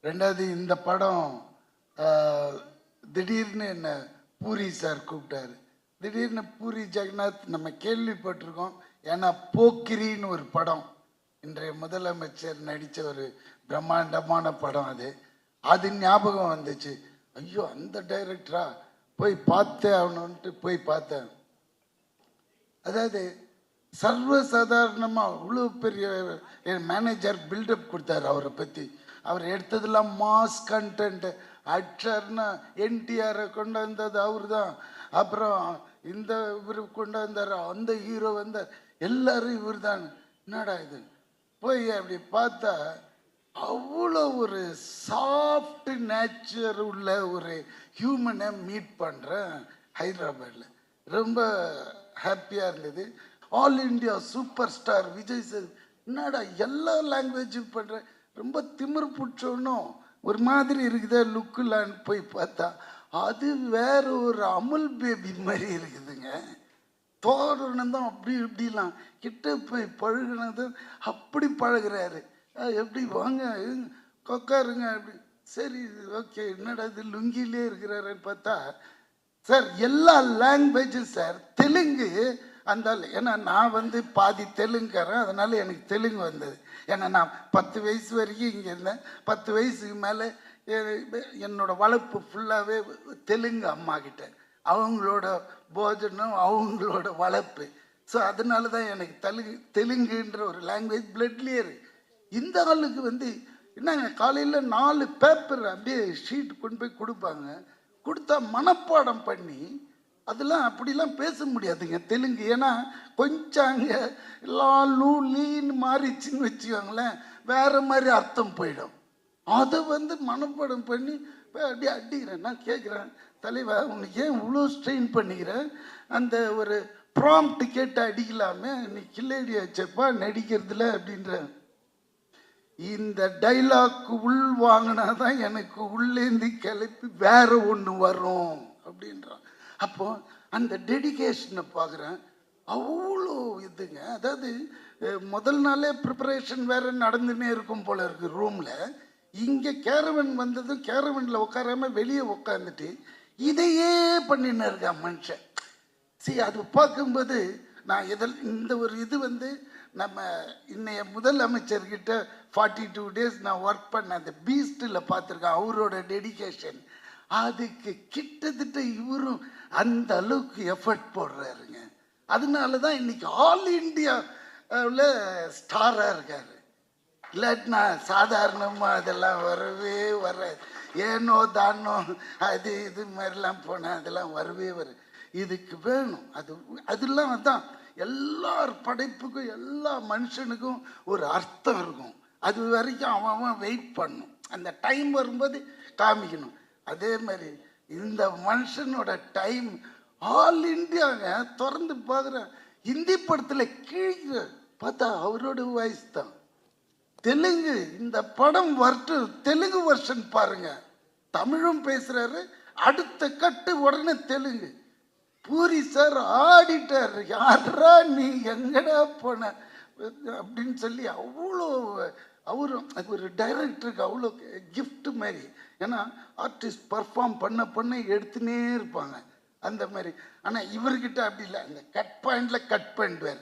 ரெண்டாவது இந்த படம் திடீர்னு என்ன பூரி சார் கூப்பிட்டாரு. திடீர்னு பூரி ஜெகநாத் நம்ம கேள்விப்பட்டிருக்கோம். ஏன்னா போக்கிரின்னு ஒரு படம், இன்றைய முதலமைச்சர் நடித்த ஒரு பிரம்மாண்டமான படம். அது ஞாபகம் வந்துச்சு. ஐயோ, அந்த டைரக்டரா, போய் பார்த்தே ஆகணுன்ட்டு போய் பார்த்தேன். அதாவது சர்வசாதாரணமாக அவ்வளோ பெரிய மேனேஜர் பில்டப் கொடுத்தாரு அவரை பற்றி. அவர் எடுத்ததெல்லாம் மாஸ் கண்டென்ட். ஆக்டர்னா என்டிஆரை கொண்டு வந்தது அவர் தான். அப்புறம் இந்த இவர் கொண்டு வந்தார், அந்த ஹீரோ வந்தார், எல்லாரும் இவர் தான். என்னடா இது, போய் அப்படி பார்த்தா அவ்வளோ ஒரு சாஃப்ட் நேச்சர் உள்ள ஒரு ஹியூமனை மீட் பண்ணுறேன் ஹைதராபாத்தில். ரொம்ப ஹாப்பியாக இருந்தது. All India super star Vijay sir, என்னடா எல்லா லாங்குவேஜும் பண்ணுறேன், ரொம்ப திமிர் பிடிச்சோன்னும் ஒரு மாதிரி இருக்குதே லுக்குலான்னு போய் பார்த்தா அது வேற ஒரு அமுல் பேபி மாதிரி இருக்குதுங்க. தோரணம் தான் அப்படி இப்படிலாம் கிட்ட போய் பழகினது அப்படி பழகிறாரு. எப்படி வாங்க கொக்காருங்க அப்படி. சரி ஓகே, என்னடா இது லுங்கிலே இருக்கிறாருன்னு பார்த்தா சார் எல்லா லாங்குவேஜும் சார். தெலுங்கு அந்த, ஏன்னா நான் பாதி தெலுங்குக்காரன், அதனால எனக்கு தெலுங்கு வந்தது. ஏன்னா நான் 10 வயசு வரைக்கும் இங்கே இருந்தேன். 10 வயசுக்கு மேலே என்னோட வளர்ப்பு ஃபுல்லாகவே தெலுங்கு அம்மா கிட்ட, அவங்களோட போஜனம் அவங்களோட வளர்ப்பு. ஸோ அதனால தான் எனக்கு தெலுங்குன்ற ஒரு லாங்குவேஜ் பிளட்லேயே இருக்கு. இந்த ஆளுக்கு என்னங்க காலையில் 4 பேப்பர் அப்படியே ஷீட் கொண்டு போய் கொடுப்பாங்க. கொடுத்தா மனப்பாடம் பண்ணி அதெல்லாம் அப்படிலாம் பேச முடியாதுங்க தெலுங்கு. ஏன்னா கொஞ்சம் அங்கே லூ லீன்னு மாறிச்சுன்னு வச்சுக்கோங்களேன், வேற மாதிரி அர்த்தம் போயிடும். அதை மனப்பாடம் பண்ணி அப்படியே அடிக்கிறேன். நான் கேட்குறேன், தலைவா உனக்கு ஏன் இவ்வளோ ஸ்ட்ரெயின் பண்ணிக்கிறேன், அந்த ஒரு ப்ராம்ப்ட் கேட்டு அடிக்கலாமே, நீ கில்லேடி வச்சப்பா நடிக்கிறதுல அப்படின்ற. இந்த டைலாக்கு உள் வாங்கினா தான் எனக்கு உள்ளேந்து கிளப்பி வேற ஒன்று வரும் அப்படின்றான். அப்போ அந்த டெடிகேஷனை பார்க்குறேன். அவ்வளோ இதுங்க. அதாவது முதல் நாளே ப்ரிப்பரேஷன் வேற நடந்துன்னே இருக்கும் போல இருக்கு ரூமில். இங்கே கேரவன் வந்ததும் கேரவனில் உட்காராம வெளியே உட்காந்துட்டு இதையே பண்ணின்னு இருக்கான் மனுஷன். சரி, அது பார்க்கும்போது நான் இந்த ஒரு இது நம்ம இன்னைய முதலமைச்சர்கிட்ட 42 days நான் ஒர்க் பண்ண அந்த பீஸ்டில் பார்த்துருக்கேன். அவரோட டெடிகேஷன் அதுக்கு கிட்டத்தட்ட இவரும் அந்த அளவுக்கு எஃபர்ட் போடுறாருங்க. அதனால தான் இன்னைக்கு ஆல் இண்டியாவில் ஸ்டாராக இருக்காரு. இல்லாட்டினா சாதாரணமாக அதெல்லாம் வரவே வராது. ஏனோ தானோ அது இது மாதிரிலாம் போனால் அதெல்லாம் வரவே வரும். இதுக்கு வேணும் அதெல்லாம் தான் எல்லார் படைப்புக்கும் எல்லா மனுஷனுக்கும் ஒரு அர்த்தம் இருக்கும். அது வரைக்கும் அவன் வெயிட் பண்ணும். அந்த டைம் வரும்போது காமிக்கணும். அதே மாதிரி இந்த மனுஷனோட டைம் ஆல் இண்டியாங்க. திறந்து பார்க்குறேன், ஹிந்தி படத்தில் கீழே பார்த்தா அவரோட வாய்ஸ் தான். தெலுங்கு இந்த படம் வரட்டும், தெலுங்கு வெர்ஷன் பாருங்க, தமிழும் பேசுறாரு, அடுத்த கட்டு உடனே தெலுங்கு. பூரி சார் ஆடிட்டார், யாரா நீ எங்கடா போன அப்படின்னு சொல்லி அவ்வளோ அவரும் ஒரு டைரக்டருக்கு அவ்வளோ கிஃப்ட் மாதிரி. ஏன்னா ஆர்டிஸ்ட் பர்ஃபார்ம் பண்ண எடுத்துனே இருப்பாங்க அந்த மாதிரி. ஆனால் இவர்கிட்ட அப்படி இல்லை, அந்த கட் பாயிண்ட்ல கட் பண்ணுவார்.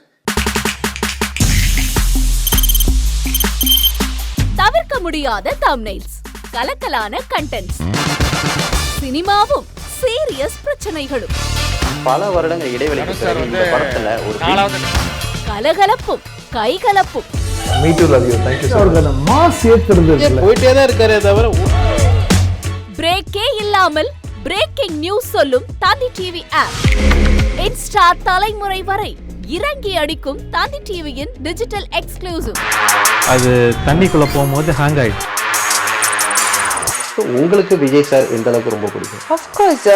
தவிர்க்க முடியாத தம்ப்நெயில்ஸ், கலக்கலான கண்டென்ட்ஸ், சினிமாவும் சீரியஸ் பிரச்சனைகளும், பல வருடங்கள் இடைவெளிக்கு பிறகு இந்த படத்துல ஒரு கலகலப்பும் கைகலப்பும். போயிட்டே தான் இருக்காரே தவிர பிரேக்கே இல்லாமல் பிரேக்கிங் நியூஸ் சொல்லும் தந்தி டிவி ஆப். இன்ஸ்டா தலைமுறை வரை இறங்கி அடிக்கும் தந்தி டிவியின் டிஜிட்டல் எக்ஸ்க்ளூசிவ். அது தண்ணிக்குள்ள போகும்போது ஹேங் ஆயிடுச்சு. உங்களுக்கு விஜய் சார் எந்த அளவுக்கு ரொம்ப பிடிக்கும்? Of course,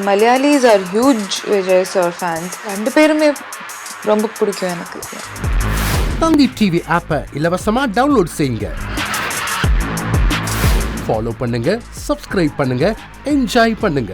Malayalis are huge Vijay sir fans. ரெண்டு பேருமே ரொம்ப பிடிக்கும் எனக்கு. தந்தி டிவி ஆப்பை இலவசமா டவுன்லோட் செய்யுங்க, ஃபாலோ பண்ணுங்க, சப்ஸ்கிரைப் பண்ணுங்க, என்ஜாய் பண்ணுங்க.